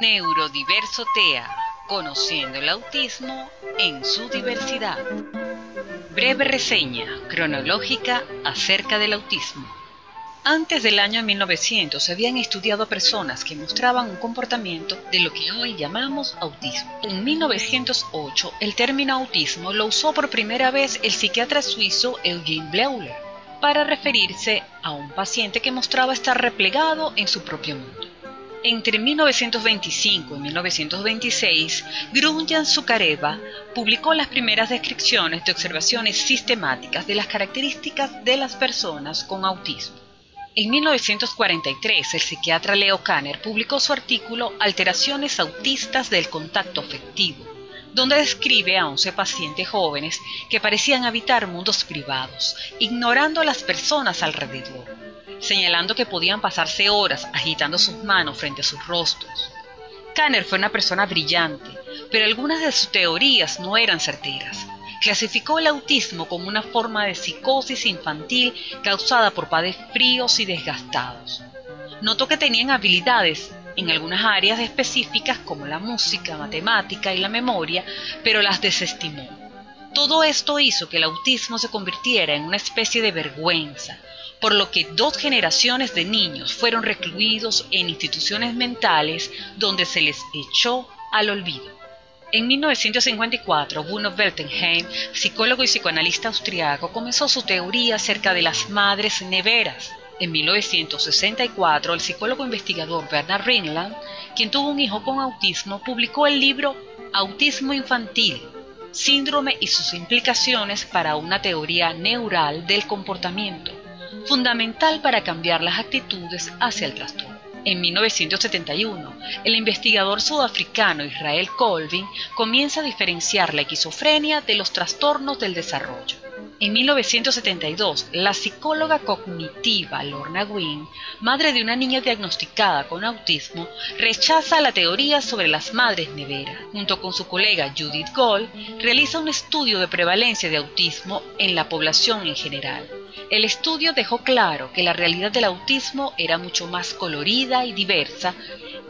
Neurodiverso TEA, conociendo el autismo en su diversidad. Breve reseña cronológica acerca del autismo. Antes del año 1900 se habían estudiado a personas que mostraban un comportamiento de lo que hoy llamamos autismo. En 1908 el término autismo lo usó por primera vez el psiquiatra suizo Eugene Bleuler para referirse a un paciente que mostraba estar replegado en su propio mundo. Entre 1925 y 1926, Grunjan Zuccareva publicó las primeras descripciones de observaciones sistemáticas de las características de las personas con autismo. En 1943, el psiquiatra Leo Kanner publicó su artículo Alteraciones autistas del contacto afectivo, donde describe a 11 pacientes jóvenes que parecían habitar mundos privados, ignorando a las personas alrededor, señalando que podían pasarse horas agitando sus manos frente a sus rostros. Kanner fue una persona brillante, pero algunas de sus teorías no eran certeras. Clasificó el autismo como una forma de psicosis infantil causada por padres fríos y desgastados. Notó que tenían habilidades en algunas áreas específicas como la música, matemática y la memoria, pero las desestimó. Todo esto hizo que el autismo se convirtiera en una especie de vergüenza, por lo que 2 generaciones de niños fueron recluidos en instituciones mentales donde se les echó al olvido. En 1954, Bruno Weltenheim, psicólogo y psicoanalista austriaco, comenzó su teoría acerca de las madres neveras. En 1964, el psicólogo investigador Bernard Ringland, quien tuvo un hijo con autismo, publicó el libro Autismo Infantil, Síndrome y sus implicaciones para una teoría neural del comportamiento, fundamental para cambiar las actitudes hacia el trastorno. En 1971, el investigador sudafricano Israel Colvin comienza a diferenciar la esquizofrenia de los trastornos del desarrollo. En 1972, la psicóloga cognitiva Lorna Wynne, madre de una niña diagnosticada con autismo, rechaza la teoría sobre las madres neveras. Junto con su colega Judith Gold, realiza un estudio de prevalencia de autismo en la población en general. El estudio dejó claro que la realidad del autismo era mucho más colorida y diversa.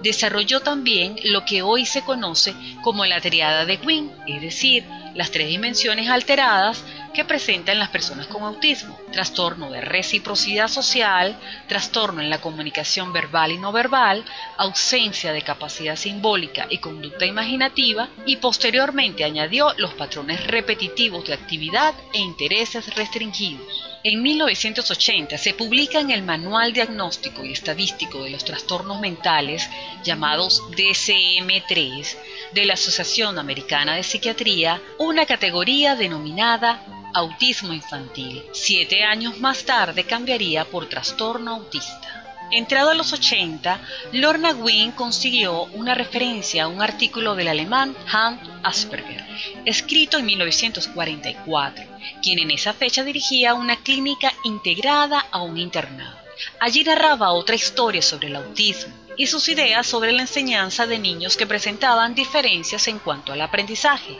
Desarrolló también lo que hoy se conoce como la triada de Wynne, es decir, las 3 dimensiones alteradas que presentan las personas con autismo: trastorno de reciprocidad social, trastorno en la comunicación verbal y no verbal, ausencia de capacidad simbólica y conducta imaginativa, y posteriormente añadió los patrones repetitivos de actividad e intereses restringidos. En 1980 se publica en el Manual Diagnóstico y Estadístico de los Trastornos Mentales, llamados DSM-3, de la Asociación Americana de Psiquiatría, una categoría denominada autismo infantil. 7 años más tarde cambiaría por trastorno autista. Entrado a los 80, Lorna Wynne consiguió una referencia a un artículo del alemán Hans Asperger, escrito en 1944, quien en esa fecha dirigía una clínica integrada a un internado. Allí narraba otra historia sobre el autismo y sus ideas sobre la enseñanza de niños que presentaban diferencias en cuanto al aprendizaje,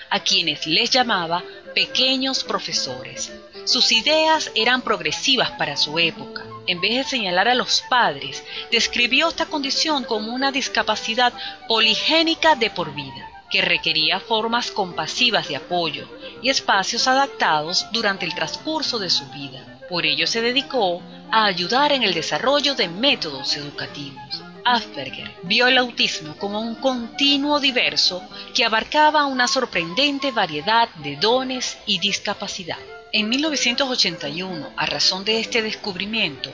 a quienes les llamaba pequeños profesores. Sus ideas eran progresivas para su época. En vez de señalar a los padres, describió esta condición como una discapacidad poligénica de por vida, que requería formas compasivas de apoyo y espacios adaptados durante el transcurso de su vida. Por ello se dedicó a ayudar en el desarrollo de métodos educativos. Asperger vio el autismo como un continuo diverso que abarcaba una sorprendente variedad de dones y discapacidad. En 1981, a razón de este descubrimiento,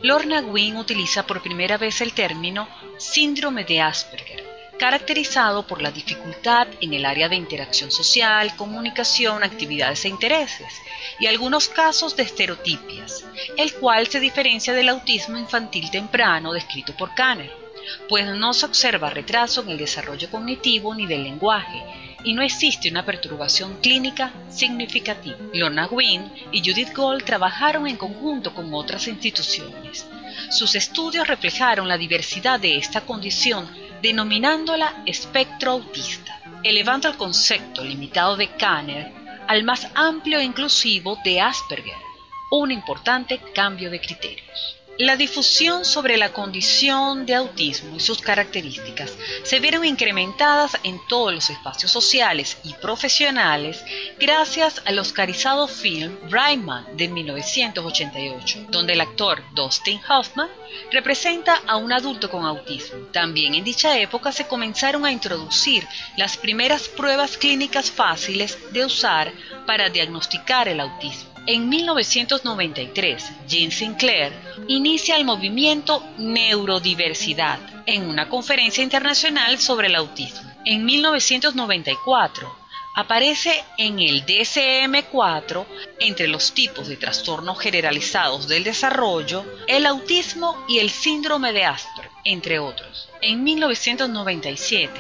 Lorna Wynne utiliza por primera vez el término síndrome de Asperger, caracterizado por la dificultad en el área de interacción social, comunicación, actividades e intereses, y algunos casos de estereotipias, el cual se diferencia del autismo infantil temprano descrito por Kanner, pues no se observa retraso en el desarrollo cognitivo ni del lenguaje, y no existe una perturbación clínica significativa. Lorna Wynne y Judith Gold trabajaron en conjunto con otras instituciones. Sus estudios reflejaron la diversidad de esta condición, denominándola espectro autista, elevando el concepto limitado de Kanner al más amplio e inclusivo de Asperger, un importante cambio de criterios. La difusión sobre la condición de autismo y sus características se vieron incrementadas en todos los espacios sociales y profesionales gracias al oscarizado film Bright Man de 1988, donde el actor Dustin Hoffman representa a un adulto con autismo. También en dicha época se comenzaron a introducir las primeras pruebas clínicas fáciles de usar para diagnosticar el autismo. En 1993, Jean Sinclair inicia el movimiento Neurodiversidad en una conferencia internacional sobre el autismo. En 1994, aparece en el DSM-4 entre los tipos de trastornos generalizados del desarrollo, el autismo y el síndrome de Asperger, entre otros. En 1997,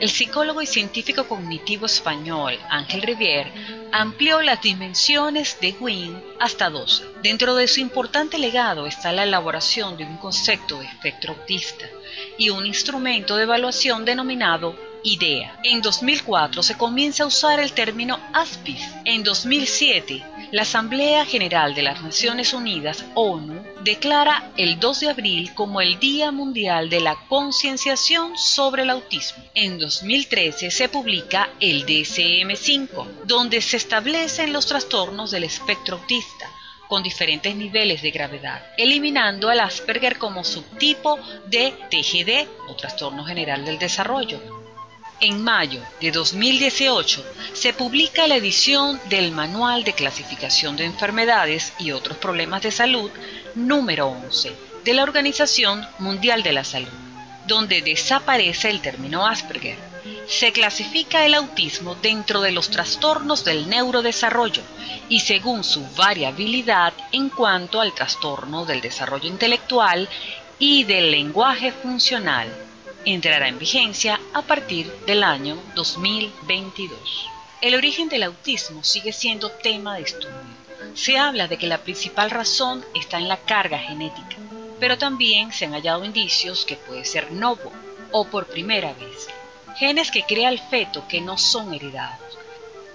el psicólogo y científico cognitivo español Ángel Rivière amplió las dimensiones de WIN hasta 12. Dentro de su importante legado está la elaboración de un concepto de espectro autista y un instrumento de evaluación denominado IDEA. En 2004 se comienza a usar el término ASPIS. En 2007, la Asamblea General de las Naciones Unidas, ONU, declara el 2 de abril como el Día Mundial de la Concienciación sobre el Autismo. En 2013 se publica el DSM-5, donde se establecen los trastornos del espectro autista, con diferentes niveles de gravedad, eliminando al Asperger como subtipo de TGD o trastorno general del desarrollo. En mayo de 2018 se publica la edición del Manual de Clasificación de Enfermedades y otros problemas de salud número 11 de la Organización Mundial de la Salud, donde desaparece el término Asperger. Se clasifica el autismo dentro de los trastornos del neurodesarrollo y según su variabilidad en cuanto al trastorno del desarrollo intelectual y del lenguaje funcional. Entrará en vigencia a partir del año 2022. El origen del autismo sigue siendo tema de estudio. Se habla de que la principal razón está en la carga genética, pero también se han hallado indicios que puede ser novo o por primera vez, genes que crea el feto que no son heredados.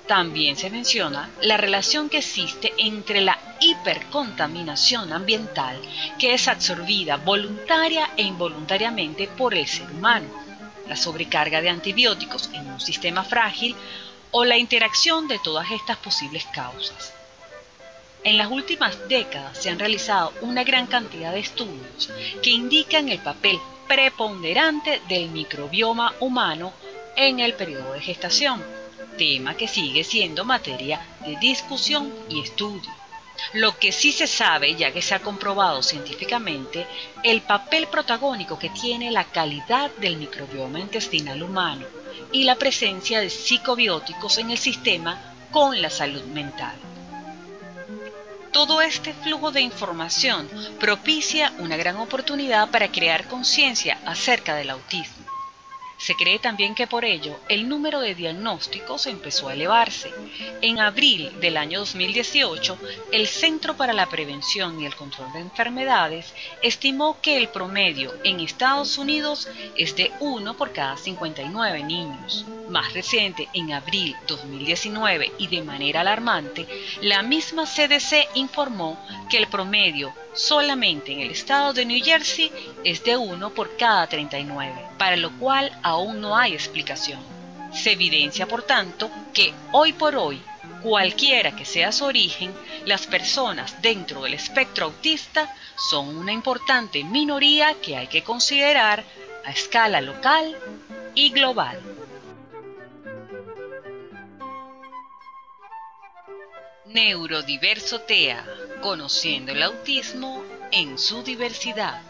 También se menciona la relación que existe entre la hipercontaminación ambiental, que es absorbida voluntaria e involuntariamente por el ser humano, la sobrecarga de antibióticos en un sistema frágil o la interacción de todas estas posibles causas. En las últimas décadas se han realizado una gran cantidad de estudios que indican el papel preponderante del microbioma humano en el periodo de gestación, tema que sigue siendo materia de discusión y estudio. Lo que sí se sabe, ya que se ha comprobado científicamente, el papel protagónico que tiene la calidad del microbioma intestinal humano y la presencia de psicobióticos en el sistema con la salud mental. Todo este flujo de información propicia una gran oportunidad para crear conciencia acerca del autismo. Se cree también que por ello el número de diagnósticos empezó a elevarse. En abril del año 2018, el Centro para la Prevención y el Control de Enfermedades estimó que el promedio en Estados Unidos es de 1 por cada 59 niños. Más reciente, en abril 2019 y de manera alarmante, la misma CDC informó que el promedio solamente en el estado de New Jersey es de 1 por cada 39, para lo cual aún no hay explicación. Se evidencia, por tanto, que hoy por hoy, cualquiera que sea su origen, las personas dentro del espectro autista son una importante minoría que hay que considerar a escala local y global. Neurodiverso TEA, conociendo el autismo en su diversidad.